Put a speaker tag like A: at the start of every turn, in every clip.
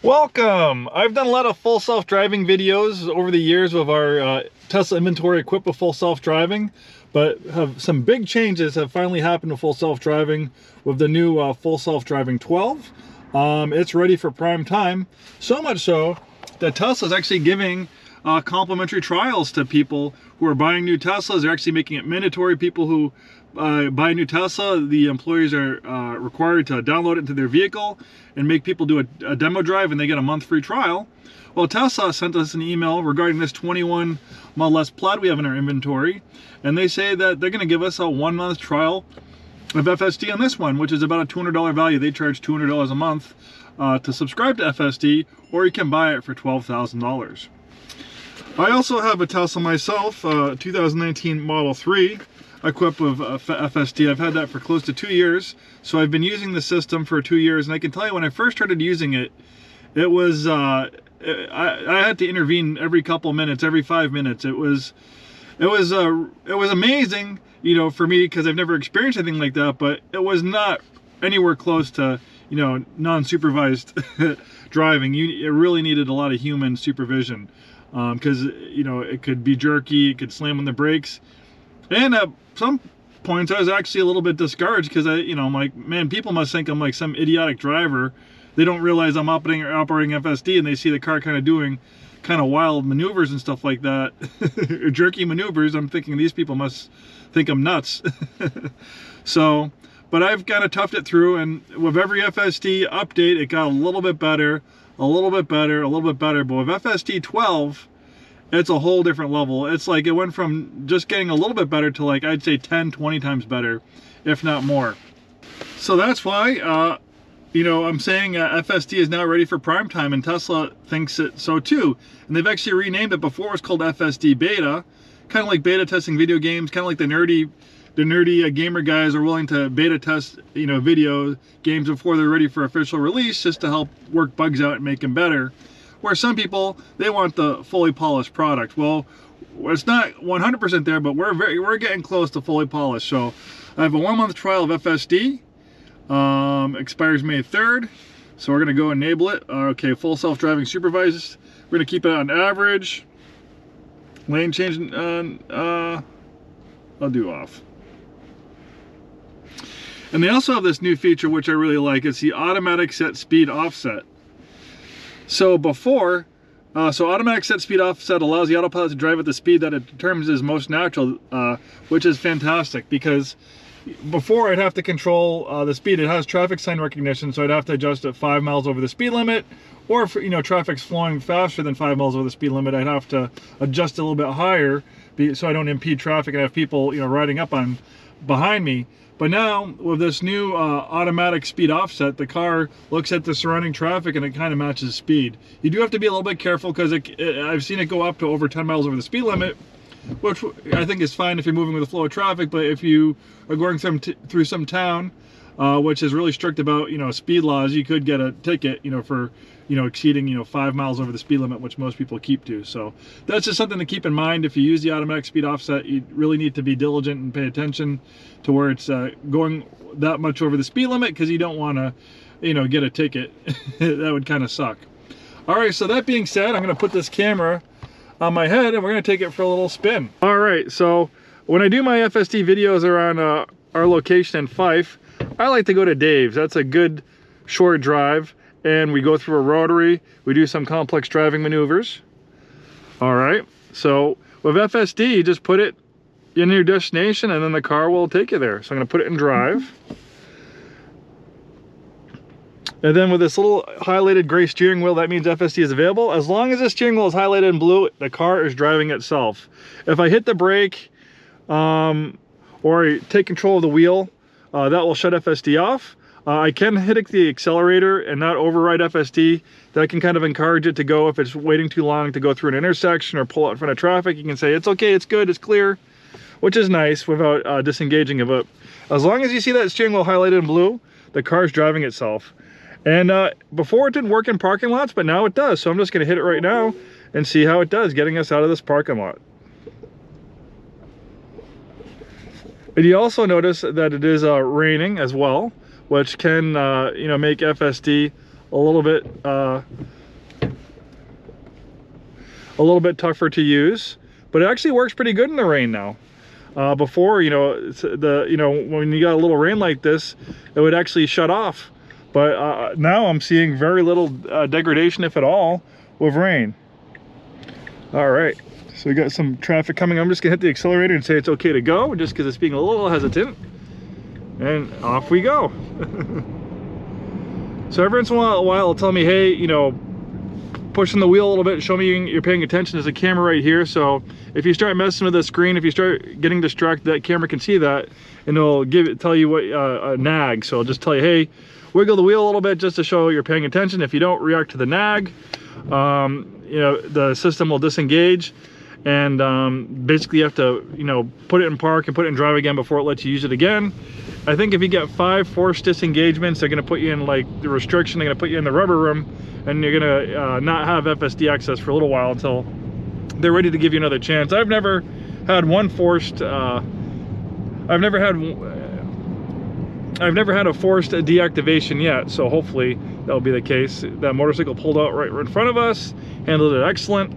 A: Welcome! I've done a lot of full self-driving videos over the years of our Tesla inventory equipped with full self-driving, but some big changes have finally happened to full self-driving with the new full self-driving 12. It's ready for prime time, so much so that Tesla is actually giving complimentary trials to people who are buying new Teslas. They're actually making it mandatory. People who buy a new Tesla, the employees are required to download it into their vehicle and make people do a demo drive, and they get a month free trial. Well, Tesla sent us an email regarding this 21 Model S Plaid we have in our inventory, and they say that they're going to give us a 1 month trial of FSD on this one, which is about a $200 value. They charge $200 a month to subscribe to FSD, or you can buy it for $12,000. I also have a Tesla myself, 2019 Model 3, equipped with FSD. I've had that for close to 2 years, so I've been using the system for 2 years, and I can tell you when I first started using it, it was, I had to intervene every couple minutes, every 5 minutes. It was amazing, you know, for me, because I've never experienced anything like that, but it was not anywhere close to, you know, non-supervised driving. It really needed a lot of human supervision, because, you know, it could be jerky, it could slam on the brakes. And at some points I was actually a little bit discouraged, because I'm like, man, people must think I'm like some idiotic driver. They don't realize I'm operating FSD, and they see the car kind of doing kind of wild maneuvers and stuff like that, jerky maneuvers. I'm thinking these people must think I'm nuts. So, but I've kind of toughed it through, and with every FSD update, it got a little bit better, a little bit better, a little bit better. But with FSD 12, it's a whole different level. It's like it went from just getting a little bit better to, like, I'd say 10, 20 times better, if not more. So that's why, you know, I'm saying FSD is now ready for prime time, and Tesla thinks it so too. And they've actually renamed it. Before it was called FSD Beta, kind of like beta testing video games, kind of like the nerdy gamer guys are willing to beta test, you know, video games before they're ready for official release, just to help work bugs out and make them better. Where some people, they want the fully polished product. Well, it's not 100% there, but we're getting close to fully polished. So I have a 1 month trial of FSD, expires May 3rd. So we're gonna go enable it. Okay, full self-driving supervised. We're gonna keep it on average. Lane change on, I'll do off. And they also have this new feature, which I really like. It's the automatic set speed offset. So before, automatic set speed offset allows the autopilot to drive at the speed that it determines is most natural, which is fantastic, because before I'd have to control the speed. It has traffic sign recognition, so I'd have to adjust at 5 miles over the speed limit, or if, you know, traffic's flowing faster than 5 miles over the speed limit, I'd have to adjust a little bit higher so I don't impede traffic and have people, you know, riding up on behind me. But now, with this new automatic speed offset, the car looks at the surrounding traffic and it kind of matches speed. You do have to be a little bit careful, because I've seen it go up to over 10 miles over the speed limit, which I think is fine if you're moving with the flow of traffic. But if you are going through some town, which is really strict about, you know, speed laws, you could get a ticket, you know, for, you know, exceeding, you know, 5 miles over the speed limit, which most people keep to. So that's just something to keep in mind. If you use the automatic speed offset, you really need to be diligent and pay attention to where it's going that much over the speed limit, because you don't want to, you know, get a ticket. That would kind of suck. All right, so that being said, I'm going to put this camera on my head and we're going to take it for a little spin. All right, so when I do my FSD videos around our location in Fife, I like to go to Dave's. That's a good short drive, and we go through a rotary. We do some complex driving maneuvers. All right, so with FSD, you just put it in your destination and then the car will take you there. So I'm gonna put it in drive. And then with this little highlighted gray steering wheel, that means FSD is available. As long as the steering wheel is highlighted in blue, the car is driving itself. If I hit the brake or I take control of the wheel, that will shut FSD off. I can hit the accelerator and not override FSD. That can kind of encourage it to go, if it's waiting too long to go through an intersection or pull out in front of traffic, you can say, it's okay, it's good, it's clear, which is nice without disengaging it. But as long as you see that steering wheel highlighted in blue, the car's driving itself. And before it didn't work in parking lots, but now it does. So I'm just gonna hit it right now and see how it does, getting us out of this parking lot. And you also notice that it is raining as well, which can, you know, make FSD a little bit a little bit tougher to use, but it actually works pretty good in the rain now. Before, you know, when you got a little rain like this, it would actually shut off. But now I'm seeing very little degradation, if at all, with rain. All right, so we got some traffic coming. I'm just gonna hit the accelerator and say it's okay to go, just because it's being a little hesitant. And off we go. So every once in a while it'll tell me, hey, you know, pushing the wheel a little bit, show me you're paying attention. There's a camera right here, so if you start messing with the screen, if you start getting distracted, that camera can see that, and it'll tell you what a nag. So it'll just tell you, hey, wiggle the wheel a little bit just to show you're paying attention. If you don't react to the nag, you know, the system will disengage, and basically you have to, you know, put it in park and put it in drive again before it lets you use it again. I think if you get 5 forced disengagements, they're going to put you in like the restriction. They're going to put you in the rubber room, and you're going to not have FSD access for a little while until they're ready to give you another chance. I've never had one forced. I've never had a forced deactivation yet, so hopefully that'll be the case. That motorcycle pulled out right in front of us, handled it excellent.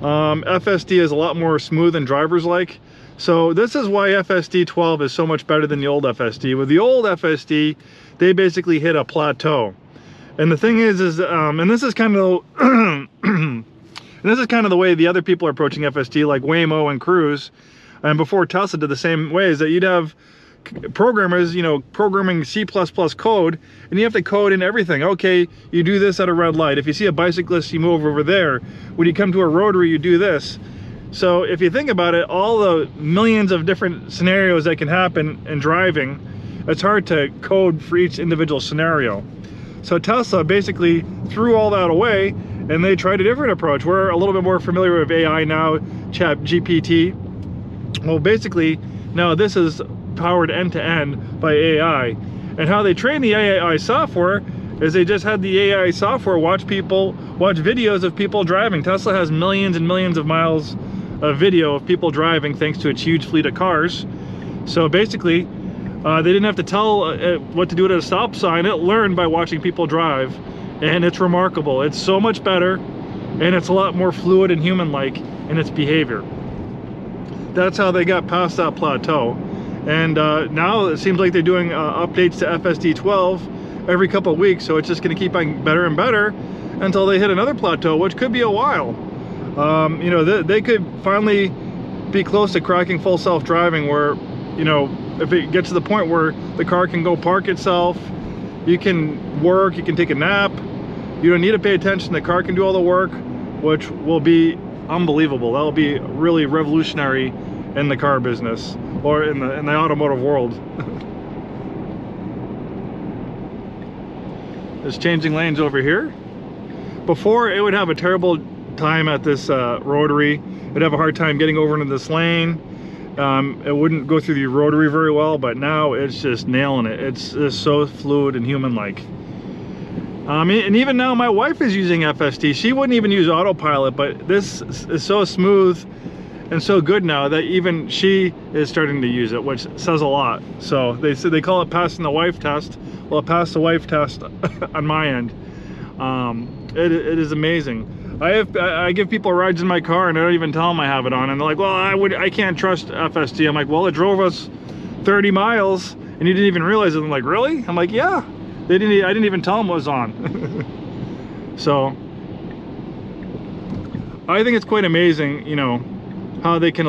A: FSD is a lot more smooth and driver's like. So this is why FSD 12 is so much better than the old FSD. With the old FSD, they basically hit a plateau. And the thing is and this is kind of the way the other people are approaching FSD, like Waymo and Cruise, and before Tesla did the same way, is that you'd have programmers, you know, programming C++ code, and you have to code in everything. Okay, you do this at a red light. If you see a bicyclist, you move over there. When you come to a rotary, you do this. So if you think about it, all the millions of different scenarios that can happen in driving, it's hard to code for each individual scenario. So Tesla basically threw all that away, and they tried a different approach. We're a little bit more familiar with AI now, ChatGPT. Well, basically, now this is powered end-to-end by AI. And how they train the AI software is they just had the AI software watch videos of people driving. Tesla has millions and millions of miles of video of people driving thanks to its huge fleet of cars. So basically, they didn't have to tell it what to do at a stop sign. It learned by watching people drive, and it's remarkable. It's so much better, and it's a lot more fluid and human-like in its behavior. That's how they got past that plateau. And now it seems like they're doing updates to FSD 12 every couple of weeks, so it's just going to keep on better and better until they hit another plateau, which could be a while. You know, they could finally be close to cracking full self-driving, where, you know, if it gets to the point where the car can go park itself, you can work, you can take a nap, you don't need to pay attention, the car can do all the work, which will be unbelievable. That'll be really revolutionary in the car business, or in the automotive world. It's changing lanes over here. Before, it would have a terrible time at this rotary. It'd have a hard time getting over into this lane. It wouldn't go through the rotary very well, but now it's just nailing it. It's just so fluid and human-like. And even now my wife is using FSD. She wouldn't even use autopilot, but this is so smooth and so good now that even she is starting to use it, which says a lot. So they call it passing the wife test. Well, it passed the wife test on my end. It is amazing. I give people rides in my car, and I don't even tell them I have it on, and they're like, well, I can't trust FSD. I'm like, well, it drove us 30 miles and you didn't even realize it. I'm like, really? I'm like, yeah. I didn't even tell them it was on. So I think it's quite amazing, you know, how they can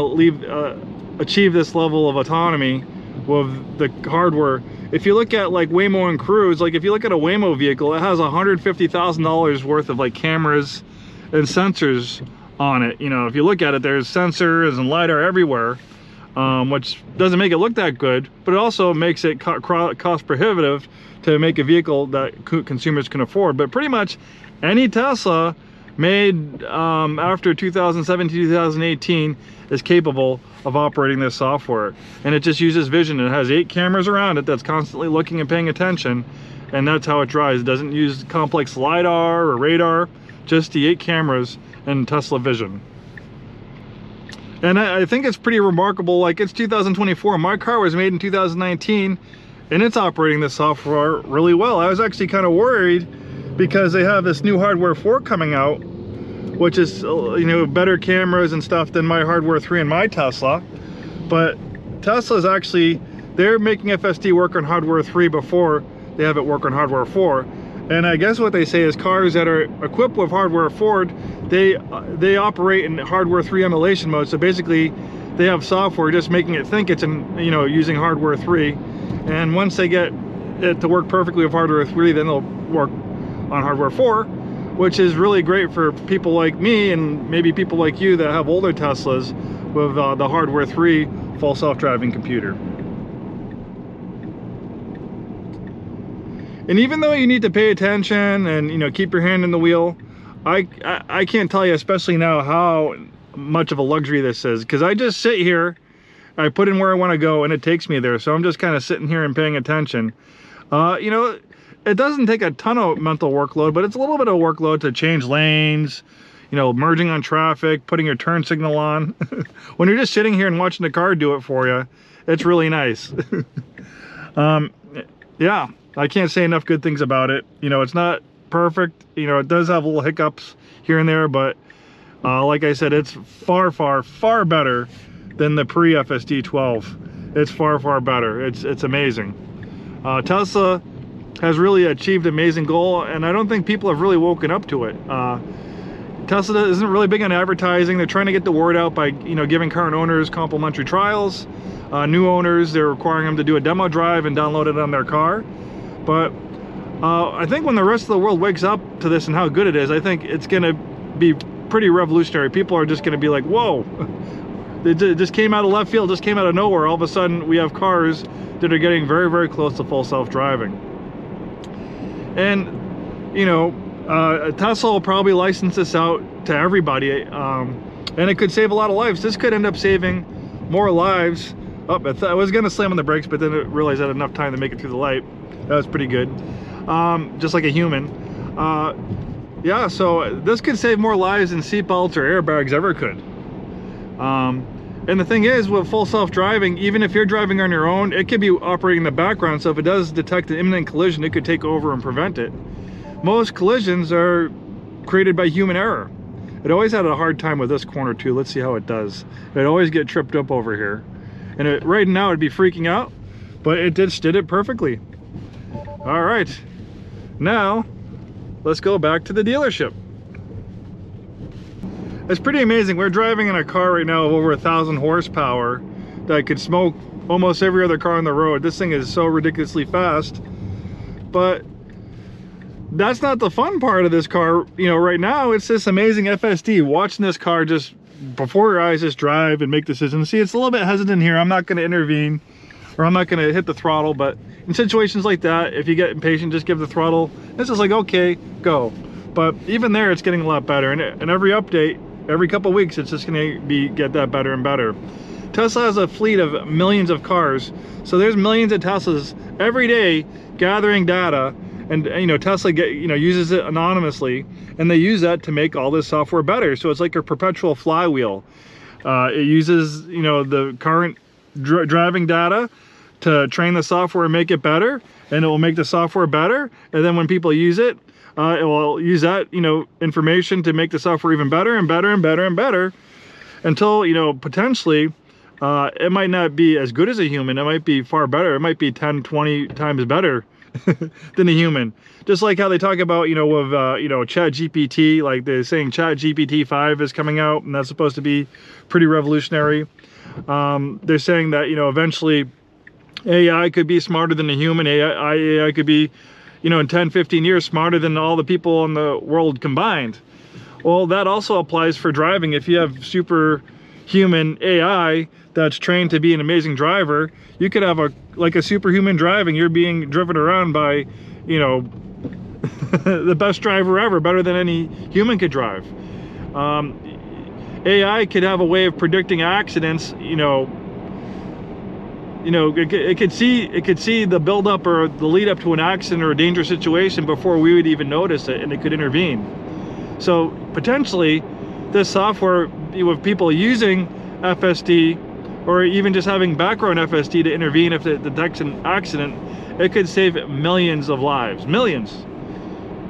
A: achieve this level of autonomy with the hardware. If you look at like Waymo and Cruise, like if you look at a Waymo vehicle, it has $150,000 worth of like cameras and sensors on it. You know, if you look at it, there's sensors and LiDAR everywhere, which doesn't make it look that good, but it also makes it cost prohibitive to make a vehicle that consumers can afford. But pretty much any Tesla made after 2017, 2018 is capable of operating this software, and it just uses vision. It has 8 cameras around it that's constantly looking and paying attention, and that's how it drives. It doesn't use complex LiDAR or radar, just the 8 cameras and Tesla vision. And I think it's pretty remarkable. Like, it's 2024, my car was made in 2019, and it's operating this software really well. I was actually kind of worried because they have this new hardware 4 coming out, which is, you know, better cameras and stuff than my hardware 3 in my Tesla. But Tesla's actually, they're making FSD work on hardware 3 before they have it work on hardware 4. And I guess what they say is cars that are equipped with hardware 4, they operate in hardware 3 emulation mode. So basically, they have software just making it think it's in, you know, using hardware 3. And once they get it to work perfectly with hardware 3, then they'll work on hardware 4, which is really great for people like me and maybe people like you that have older Teslas with the hardware 3 full self-driving computer. And even though you need to pay attention and, you know, keep your hand in the wheel, I can't tell you, especially now, how much of a luxury this is, because I just sit here, I put in where I want to go, and it takes me there. So I'm just kind of sitting here and paying attention. You know, it doesn't take a ton of mental workload, but it's a little bit of workload to change lanes, you know, merging on traffic, putting your turn signal on. When you're just sitting here and watching the car do it for you, it's really nice. Yeah, I can't say enough good things about it. You know, it's not perfect. You know, it does have little hiccups here and there, but like I said, it's far, far, far better than the pre-FSD 12. It's far, far better. It's amazing. Tesla has really achieved an amazing goal, and I don't think people have really woken up to it. Tesla isn't really big on advertising. They're trying to get the word out by, you know, giving current owners complimentary trials. New owners, they're requiring them to do a demo drive and download it on their car. But I think when the rest of the world wakes up to this and how good it is, I think it's going to be pretty revolutionary. People are just going to be like, whoa, it just came out of left field, just came out of nowhere. All of a sudden, we have cars that are getting very, very close to full self-driving. And, you know, Tesla will probably license this out to everybody, and it could save a lot of lives. This could end up saving more lives. Oh, I was going to slam on the brakes, but then I realized I had enough time to make it through the light. That was pretty good. Just like a human. Yeah, so this could save more lives than seatbelts or airbags ever could. And the thing is, with full self-driving, even if you're driving on your own, it could be operating in the background. So if it does detect an imminent collision, it could take over and prevent it. Most collisions are created by human error. It always had a hard time with this corner too. Let's see how it does. It always get tripped up over here. And right now it'd be freaking out, but it just did it perfectly. All right, now let's go back to the dealership. It's pretty amazing. We're driving in a car right now of over 1,000 horsepower that could smoke almost every other car on the road. This thing is so ridiculously fast, but that's not the fun part of this car. You know, right now it's this amazing FSD, watching this car just before your eyes just drive and make decisions. See, it's a little bit hesitant here. I'm not going to intervene, or I'm not going to hit the throttle, but in situations like that, if you get impatient, just give the throttle. This is like, okay, go. But even there, it's getting a lot better. And every update, every couple of weeks, it's just going to get that better and better. Tesla has a fleet of millions of cars, so there's millions of Teslas every day gathering data. And, you know, Tesla uses it anonymously, and they use that to make all this software better. So it's like a perpetual flywheel. It uses, you know, the current driving data to train the software and make it better, and it will make the software better. And then when people use it, it will use that, you know, information to make the software even better and better and better and better, until, you know, potentially it might not be as good as a human. It might be far better. It might be 10, 20 times better than a human. Just like how they talk about, you know, with you know, Chat GPT, like they're saying Chat GPT 5 is coming out, and that's supposed to be pretty revolutionary. They're saying that, you know, eventually AI could be smarter than a human. AI could be, you know, in 10, 15 years smarter than all the people in the world combined. Well, that also applies for driving. If you have superhuman AI that's trained to be an amazing driver, you could have like a superhuman driving. You're being driven around by, you know, the best driver ever, better than any human could drive. AI could have a way of predicting accidents. It could see the buildup or the lead up to an accident or a dangerous situation before we would even notice it, and it could intervene. So potentially, this software, with people using FSD, or even just having background FSD to intervene if it detects an accident, it could save millions of lives. Millions.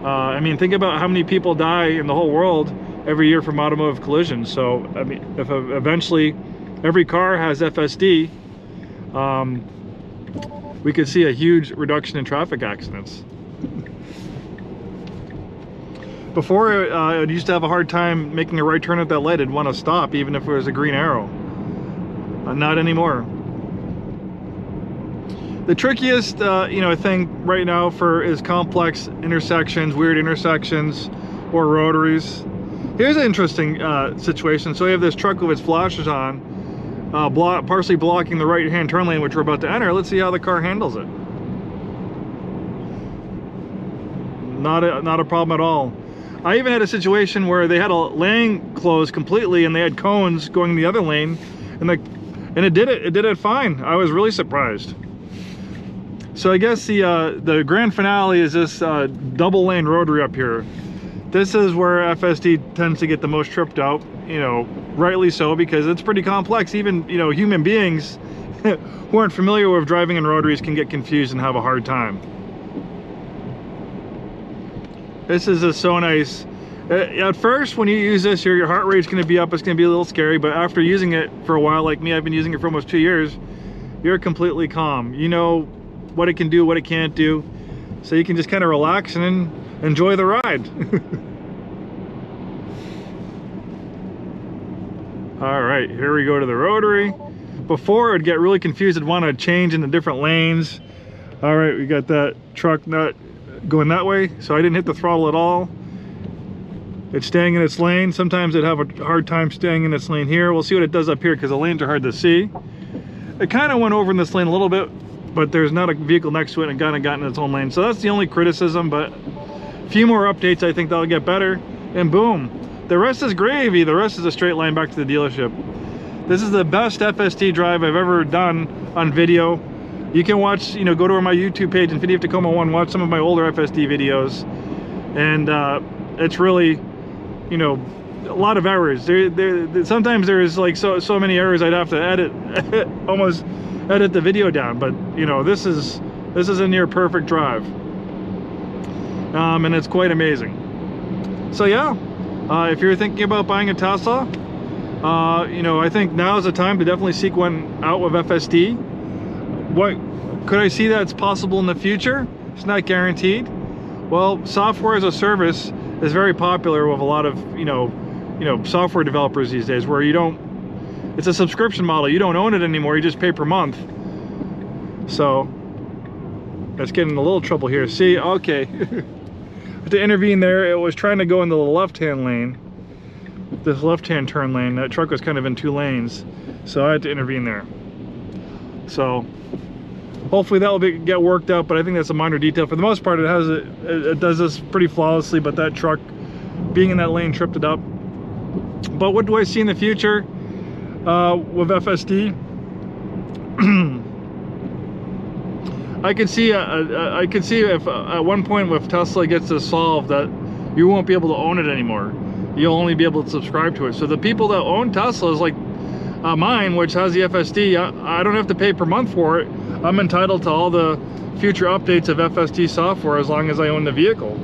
A: I mean, think about how many people die in the whole world every year from automotive collisions. So, I mean, if eventually every car has FSD, we could see a huge reduction in traffic accidents. Before, I used to have a hard time making a right turn at that light. I'd want to stop even if it was a green arrow. Not anymore. The trickiest, thing right now is complex intersections, weird intersections, or rotaries. Here's an interesting situation. So we have this truck with its flashers on, partially blocking the right-hand turn lane, which we're about to enter. Let's see how the car handles it. Not a problem at all. I even had a situation where they had a lane closed completely, and they had cones going the other lane, and it did it fine. I was really surprised. So I guess the grand finale is this double lane rotary up here. This is where FSD tends to get the most tripped out, rightly so, because it's pretty complex. Even, human beings who aren't familiar with driving in rotaries can get confused and have a hard time. This is just so nice. At first, when you use this, your heart rate's going to be up. It's going to be a little scary, but after using it for a while, like me, I've been using it for almost 2 years, you're completely calm. You know what it can do, what it can't do, so you can just kind of relax and enjoy the ride. All right, here we go to the rotary. Before, I'd get really confused. I'd want to change into different lanes. All right, we got that truck not going that way, so I didn't hit the throttle at all. It's staying in its lane. Sometimes it'd have a hard time staying in its lane here. We'll see what it does up here because the lanes are hard to see. It kind of went over in this lane a little bit, but there's not a vehicle next to it and it kind of got in its own lane. So that's the only criticism, but a few more updates, I think that'll get better, and boom. The rest is gravy. The rest is a straight line back to the dealership. This is the best FSD drive I've ever done on video. You can watch, go to my YouTube page, Infiniti of Tacoma 1, watch some of my older FSD videos. And it's really, a lot of errors. Sometimes there's like so many errors I'd have to edit, almost edit the video down. But, this is a near perfect drive. And it's quite amazing. So yeah, if you're thinking about buying a Tesla, I think now is the time to definitely seek one out with FSD. What could I see that's possible in the future? It's not guaranteed. Well, software as a service is very popular with a lot of software developers these days, where it's a subscription model. You don't own it anymore, you just pay per month. So that's getting a little trouble here. See, okay. To intervene there, it was trying to go into the left-hand lane, this left-hand turn lane. That truck was kind of in 2 lanes, so I had to intervene there. So hopefully that will get worked out, but I think that's a minor detail. For the most part, it does this pretty flawlessly, but that truck being in that lane tripped it up. But what do I see in the future with FSD? I could see if at one point if Tesla gets this solved, that you won't be able to own it anymore. You'll only be able to subscribe to it. So the people that own Teslas, like mine, which has the FSD, I don't have to pay per month for it. I'm entitled to all the future updates of FSD software as long as I own the vehicle,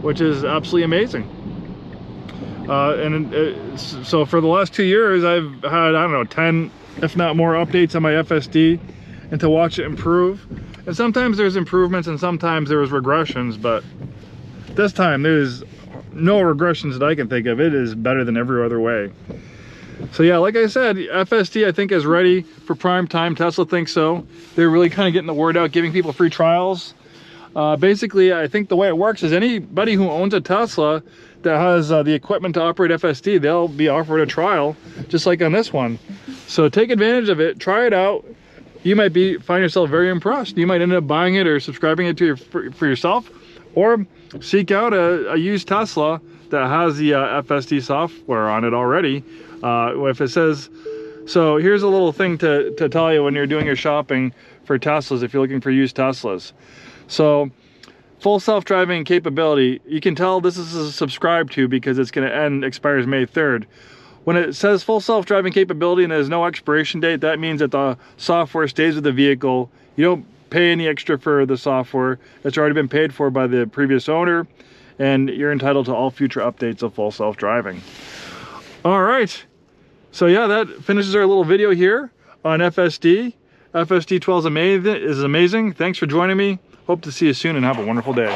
A: which is absolutely amazing. So for the last 2 years, I've had, I don't know, 10, if not more, updates on my FSD, and to watch it improve. And sometimes there's improvements and sometimes there's regressions, but this time there's no regressions that I can think of. It is better than every other way. So yeah, like I said, FSD I think is ready for prime time. Tesla thinks so. They're really kind of getting the word out, giving people free trials. Basically, I think the way it works is anybody who owns a Tesla that has the equipment to operate FSD, they'll be offered a trial, just like on this one. So take advantage of it, try it out. You might find yourself very impressed. You might end up buying it or subscribing it to for yourself, or seek out a used Tesla that has the FSD software on it already. If it says, so here's a little thing to tell you when you're doing your shopping for Teslas, if you're looking for used Teslas. So full self-driving capability, you can tell this is a subscribe to because it's going to expires May 3rd. When it says full self-driving capability and there's no expiration date, that means that the software stays with the vehicle. You don't pay any extra for the software. It's already been paid for by the previous owner, and you're entitled to all future updates of full self-driving. All right, so yeah, that finishes our little video here on FSD. FSD 12 is amazing. Thanks for joining me. Hope to see you soon and have a wonderful day.